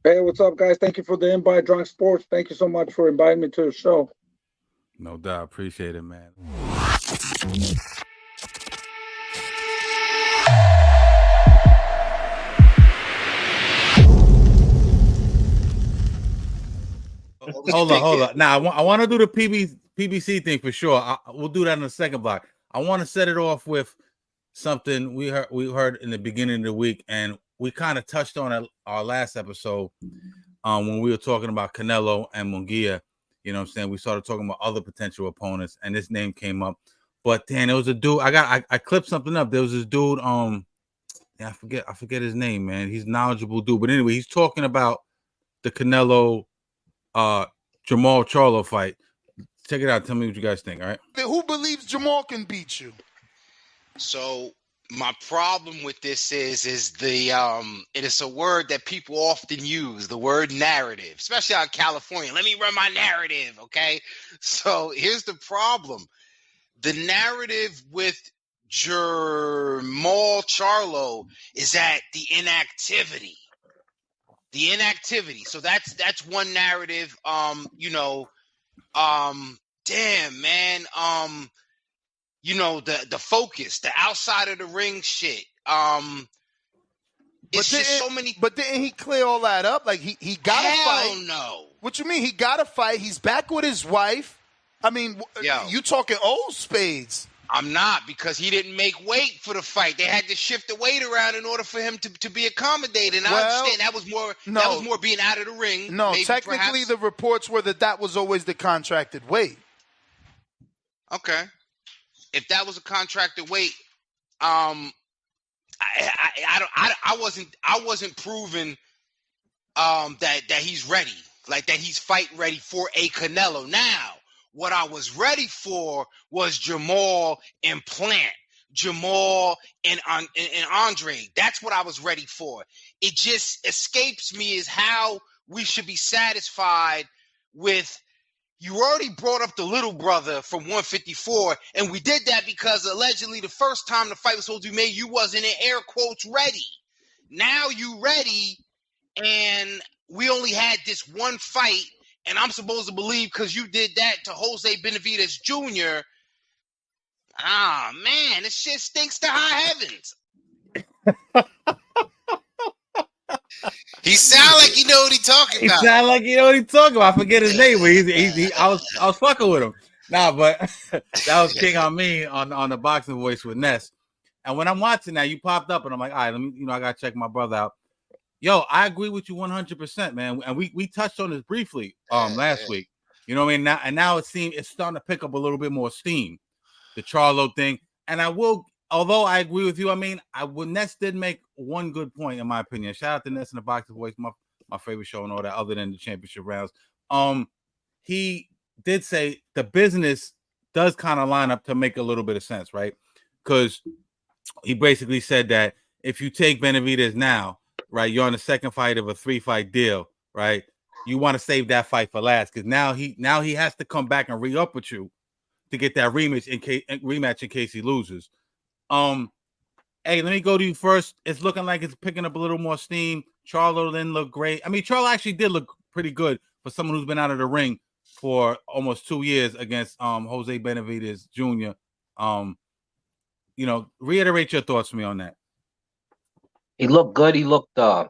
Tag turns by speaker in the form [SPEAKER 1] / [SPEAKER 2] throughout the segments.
[SPEAKER 1] Hey, what's up, guys? Thank you for the invite, Drunk Sports. Thank you so much for inviting me to the show.
[SPEAKER 2] No doubt. Appreciate it, man. Hold on. Now I want to do the PBC thing for sure. We'll do that in the second block. I want to set it off with something we heard in the beginning of the week, and we kind of touched on it our last episode when we were talking about Canelo and Munguia. You know what I'm saying? We started talking about other potential opponents, and this name came up. But then there was a dude. I clipped something up. There was this dude. Yeah, I forget his name, man. He's a knowledgeable dude. But anyway, he's talking about the Canelo Jermall Charlo fight. Check it out. Tell me what you guys think. All right.
[SPEAKER 3] Who believes Jermall can beat you?
[SPEAKER 4] So my problem with this is the it is a word that people often use, the word narrative, especially out in California. Let me run my narrative, okay? So here's the problem. The narrative with Jermall Charlo is that the inactivity. So that's one narrative. Damn, man. The focus, the outside of the ring shit. It's just so many.
[SPEAKER 3] But didn't he clear all that up? Like he got to fight.
[SPEAKER 4] Hell no.
[SPEAKER 3] What you mean? He got to fight. He's back with his wife. I mean, you talking old spades.
[SPEAKER 4] I'm not, because he didn't make weight for the fight. They had to shift the weight around in order for him to be accommodated. And I understand that was more being out of the ring.
[SPEAKER 3] No, technically the reports were that was always the contracted weight.
[SPEAKER 4] Okay. If that was a contracted weight, I wasn't proving that he's ready, like that he's fight ready for a Canelo. Now, what I was ready for was Jermall and Plant, Jermall and Andre. That's what I was ready for. It just escapes me is how we should be satisfied with. You already brought up the little brother from 154, and we did that because allegedly the first time the fight was supposed to be made, you wasn't in air quotes ready. Now you ready, and we only had this one fight, and I'm supposed to believe because you did that to Jose Benavidez Jr. Ah, man, this shit stinks to high heavens. He sound like you know what he talking about.
[SPEAKER 2] He sound like you know what he talking about. I forget his name, but I was fucking with him. Nah, but that was King on me on the boxing voice with Ness. And when I'm watching that, you popped up, and I'm like, all right, let me, I gotta check my brother out. Yo, I agree with you 100%, man. And we touched on this briefly last week. You know what I mean? Now it's starting to pick up a little bit more steam, the Charlo thing. And although I agree with you, I mean, Ness did make one good point, in my opinion. Shout out to Ness in the Boxing Voice, my favorite show and all that, other than the championship rounds. He did say the business does kind of line up to make a little bit of sense, right? Because he basically said that if you take Benavidez now, right, you're on the second fight of a 3-fight deal, right? You want to save that fight for last, because now he has to come back and re-up with you to get that rematch in case he loses. Hey, let me go to you first. It's looking like it's picking up a little more steam. Charlo didn't look great. I mean, Charlo actually did look pretty good for someone who's been out of the ring for almost 2 years against Jose Benavidez Jr. Reiterate your thoughts to me on that.
[SPEAKER 5] He looked good. He looked the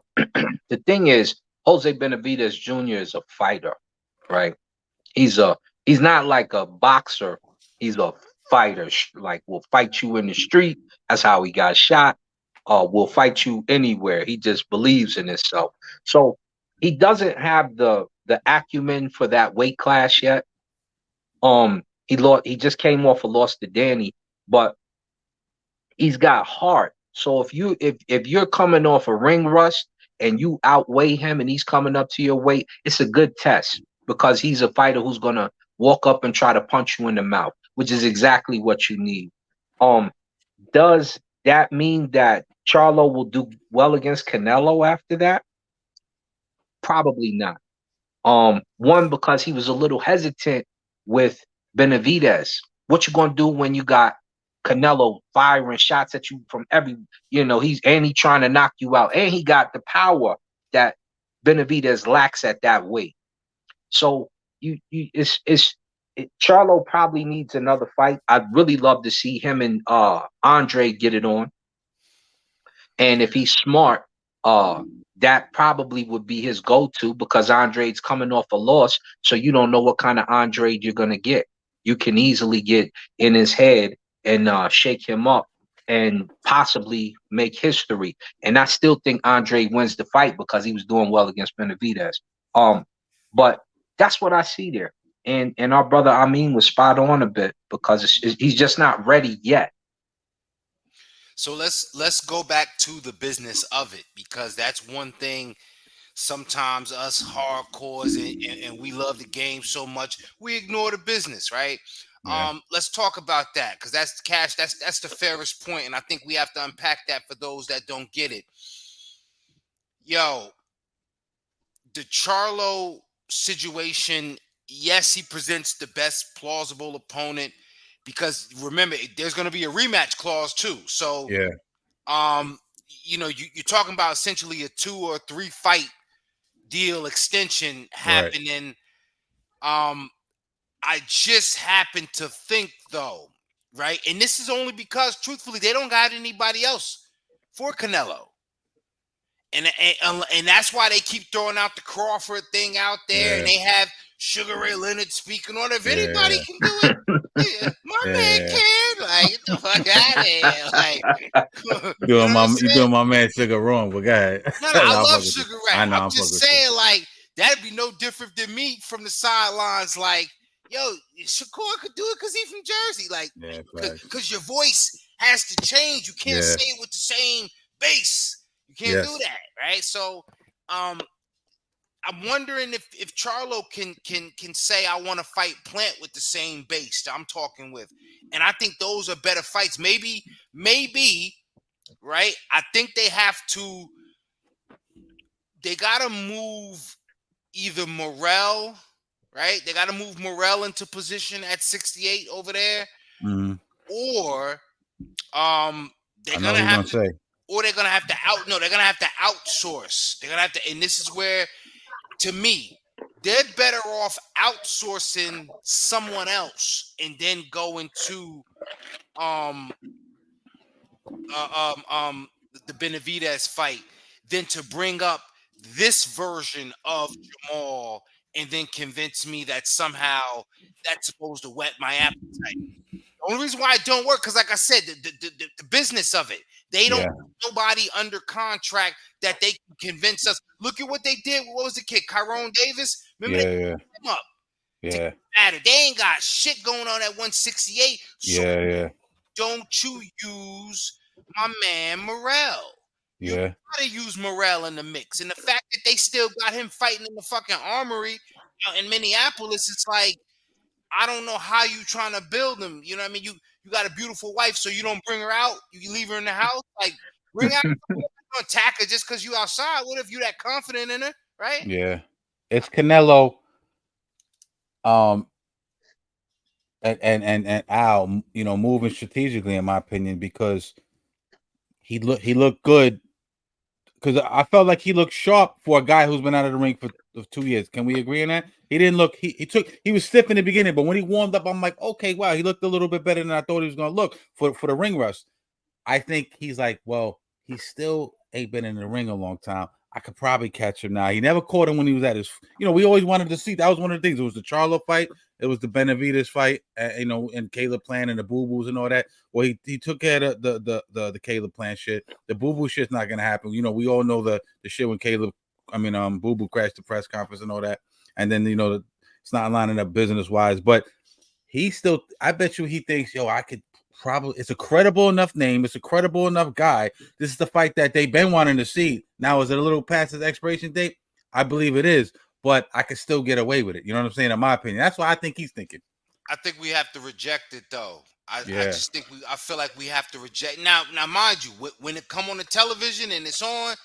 [SPEAKER 5] thing is, Jose Benavidez Jr. is a fighter, right? He's not like a boxer. He's a fighter. Like, will fight you in the street. That's how he got shot. Will fight you anywhere. He just believes in himself. So he doesn't have the acumen for that weight class yet. He just came off a loss to Danny, but he's got heart. So if you're coming off a ring rust and you outweigh him and he's coming up to your weight, it's a good test, because he's a fighter who's gonna walk up and try to punch you in the mouth, which is exactly what you need. Does that mean that Charlo will do well against Canelo after that? Probably not. One, because he was a little hesitant with Benavidez. What you gonna do when you got Canelo firing shots at you from every, he's trying to knock you out, and he got the power that Benavidez lacks at that weight. So Charlo probably needs another fight. I'd really love to see him and Andre get it on. And if he's smart, that probably would be his go-to, because Andre's coming off a loss, so you don't know what kind of Andre you're gonna get. You can easily get in his head and shake him up and possibly make history. And I still think Andre wins the fight because he was doing well against Benavidez. But that's what I see there. And our brother Amin was spot on a bit, because he's just not ready yet.
[SPEAKER 4] So let's go back to the business of it, because that's one thing. Sometimes us hardcores and we love the game so much we ignore the business, right? Yeah. Let's talk about that, because that's the cash. That's the fairest point, and I think we have to unpack that for those that don't get it. Yo, the Charlo situation. Yes, he presents the best plausible opponent, because remember, there's going to be a rematch clause too. So yeah, you're talking about essentially a 2 or 3 fight deal extension happening. Right. I just happen to think, though, right, and this is only because truthfully they don't got anybody else for Canelo, and that's why they keep throwing out the Crawford thing out there, and they have Sugar Ray Leonard speaking on it. If anybody can do it, my man can. Like, get the fuck out of here. Like,
[SPEAKER 2] you doing my man Sugar wrong, but go ahead.
[SPEAKER 4] No, I love Sugar Ray. I'm just saying, like, that'd be no different than me from the sidelines. Like, yo, Shakur could do it because he's from Jersey. Like, because your voice has to change. You can't say it with the same bass. You can't do that, right? So, I'm wondering if Charlo can say, I want to fight Plant with the same base that I'm talking with. And I think those are better fights. Maybe, right? I think they got to move either Morrell, right? They got to move Morrell into position at 68 over there. Mm-hmm. Or they're going to have to outsource. They're going to have to, and this is where, to me, they're better off outsourcing someone else and then going to the Benavidez fight than to bring up this version of Jermall and then convince me that somehow that's supposed to whet my appetite. The only reason why it don't work, because like I said, the business of it, they don't have nobody under contract that they can convince us. Look at what they did. What was the kid? Tyrone Davis? Remember they put him up. Yeah. They ain't got shit going on at 168. So don't you use my man Morrell. You gotta use Morrell in the mix. And the fact that they still got him fighting in the fucking armory in Minneapolis, it's like, I don't know how you trying to build them. You know what I mean? You got a beautiful wife, so you don't bring her out. You leave her in the house. Like, bring out attack her just because you outside. What if you that confident in her, right? Yeah.
[SPEAKER 2] It's Canelo. And Al, moving strategically, in my opinion, because he looked good. Because I felt like he looked sharp for a guy who's been out of the ring for 2 years. Can we agree on that? He didn't look. He was stiff in the beginning, but when he warmed up, I'm like, okay, wow, he looked a little bit better than I thought he was going to look for the ring rust. I think he's like, well, he still ain't been in the ring a long time. I could probably catch him now. He never caught him when he was at his. We always wanted to see. That was one of the things. It was the Charlo fight. It was the Benavidez fight. And Caleb Plant and the Boo Boos and all that. Well, he took care of the Caleb Plant shit. The Boo Boo shit's not gonna happen. We all know the shit when Boo Boo crashed the press conference and all that. And then it's not lining up business wise. But he still. I bet you he thinks, yo, I could. Probably it's a credible enough name. It's a credible enough guy. This is the fight that they've been wanting to see. Now, is it a little past his expiration date? I believe it is, but I could still get away with it. You know what I'm saying? In my opinion, that's what I think he's thinking.
[SPEAKER 4] I think we have to reject it, though. I just think I feel like we have to reject. Now, mind you, when it come on the television and it's on,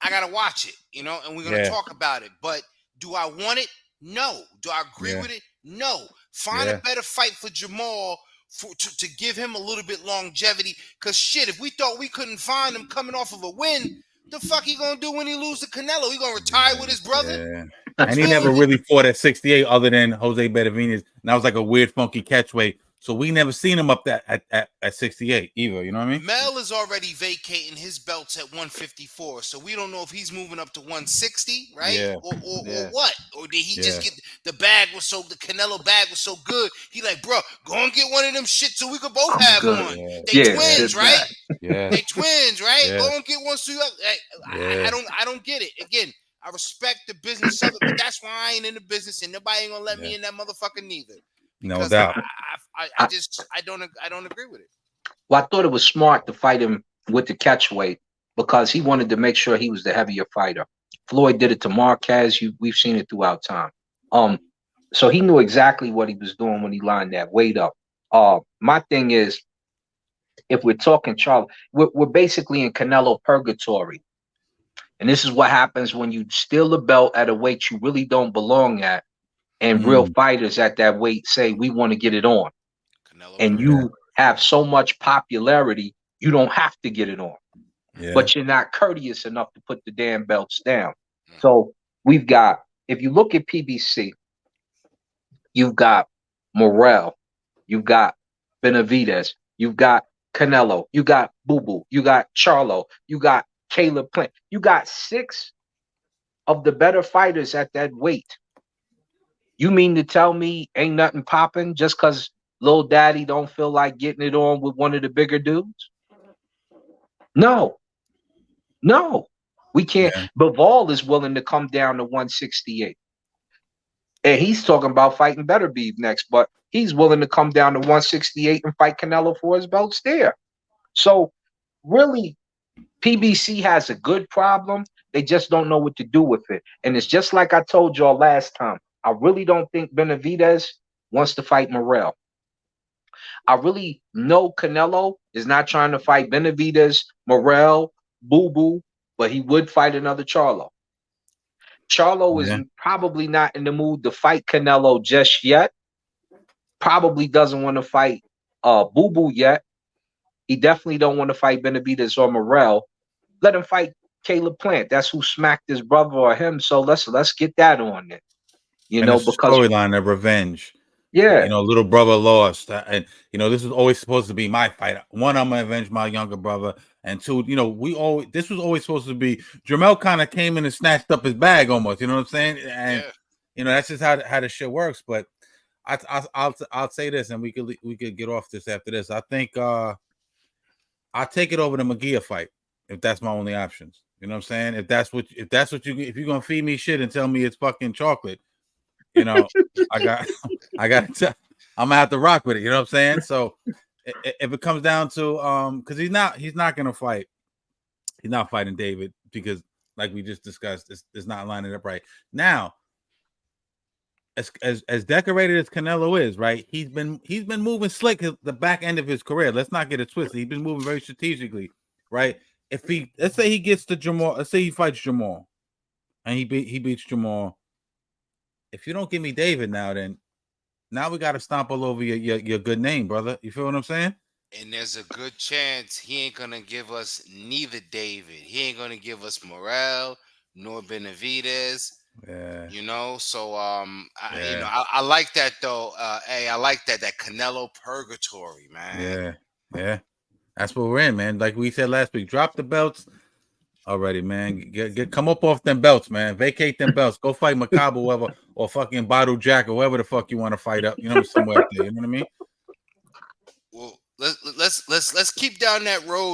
[SPEAKER 4] I gotta watch it. And we're gonna talk about it. But do I want it? No. Do I agree with it? No. Find a better fight for Jermall. To give him a little bit longevity, because shit, if we thought we couldn't find him coming off of a win The fuck he gonna do when he lose to Canelo? He gonna retire with his brother?
[SPEAKER 2] Yeah. And he never really fought at 68 other than Jose Benavidez. And that was like a weird, funky catchweight. So we never seen him up that at 68 either. You know what I mean?
[SPEAKER 4] Mel is already vacating his belts at 154. So we don't know if he's moving up to 160, right?
[SPEAKER 2] Yeah.
[SPEAKER 4] Or what? Or did he just get the Canelo bag was so good. He like, bro, go and get one of them shit so we could both have one.
[SPEAKER 2] Yeah.
[SPEAKER 4] They twins, right?
[SPEAKER 2] Yeah.
[SPEAKER 4] They twins, right?
[SPEAKER 2] Yeah.
[SPEAKER 4] Go and get one so you I don't get it. Again, I respect the business of it, but that's why I ain't in the business, and nobody ain't gonna let me in that motherfucker neither.
[SPEAKER 2] No doubt.
[SPEAKER 4] I don't agree with it.
[SPEAKER 5] Well, I thought it was smart to fight him with the catchweight because he wanted to make sure he was the heavier fighter. Floyd did it to Marquez. We've seen it throughout time. So he knew exactly what he was doing when he lined that weight up. My thing is, if we're talking Charlo, we're basically in Canelo purgatory. And this is what happens when you steal a belt at a weight you really don't belong at, and real fighters at that weight say, we want to get it on. Canelo, and you have so much popularity, you don't have to get it on. Yeah. But you're not courteous enough to put the damn belts down. So we've got, if you look at PBC, you've got Morrell, you've got Benavidez, you've got Canelo, you got Boo Boo, you got Charlo, you got Caleb Plant. You got 6 of the better fighters at that weight. You mean to tell me ain't nothing popping just because Lil Daddy don't feel like getting it on with one of the bigger dudes? No. We can't. Yeah. Bivol is willing to come down to 168. And he's talking about fighting Better Beef next, but he's willing to come down to 168 and fight Canelo for his belts there. So really, PBC has a good problem. They just don't know what to do with it. And it's just like I told y'all last time. I really don't think Benavidez wants to fight Morrell. I really know Canelo is not trying to fight Benavidez, Morrell, Boo Boo, but he would fight another Charlo. Charlo is probably not in the mood to fight Canelo just yet. Probably doesn't want to fight Boo Boo yet. He definitely don't want to fight Benavidez or Morrell. Let him fight Caleb Plant. That's who smacked his brother or him. So let's get that on it. Because
[SPEAKER 2] storyline of revenge.
[SPEAKER 5] Yeah.
[SPEAKER 2] Little brother lost. And this was always supposed to be my fight. 1, I'm gonna avenge my younger brother. And 2, this was always supposed to be Jermall kind of came in and snatched up his bag almost. You know what I'm saying? And that's just how the shit works. But I'll say this, and we could get off this after this. I think I'll take it over the Magia fight if that's my only options. You know what I'm saying? If you're gonna feed me shit and tell me it's fucking chocolate, I'm gonna have to rock with it. You know what I'm saying? So if it comes down to because he's not gonna fight. He's not fighting David because, like we just discussed, it's not lining up right now. As decorated as Canelo is, right? He's been moving slick the back end of his career. Let's not get it twisted. He's been moving very strategically, right? Let's say he gets to Jermall, let's say he fights Jermall, and he beats Jermall. If you don't give me David now we got to stomp all over your good name, brother. You feel what I'm saying?
[SPEAKER 4] And there's a good chance he ain't gonna give us neither David. He ain't gonna give us Morrell nor Benavidez.
[SPEAKER 2] Yeah.
[SPEAKER 4] So I like that though. I like that Canelo purgatory, man.
[SPEAKER 2] Yeah. That's what we're in, man. Like we said last week, drop the belts already, man. Come up off them belts, man. Vacate them belts. Go fight Macabre, whoever, or fucking Bottle Jack, or whoever the fuck you want to fight up. Somewhere up there. You know what I mean?
[SPEAKER 4] Well, let's keep down that road.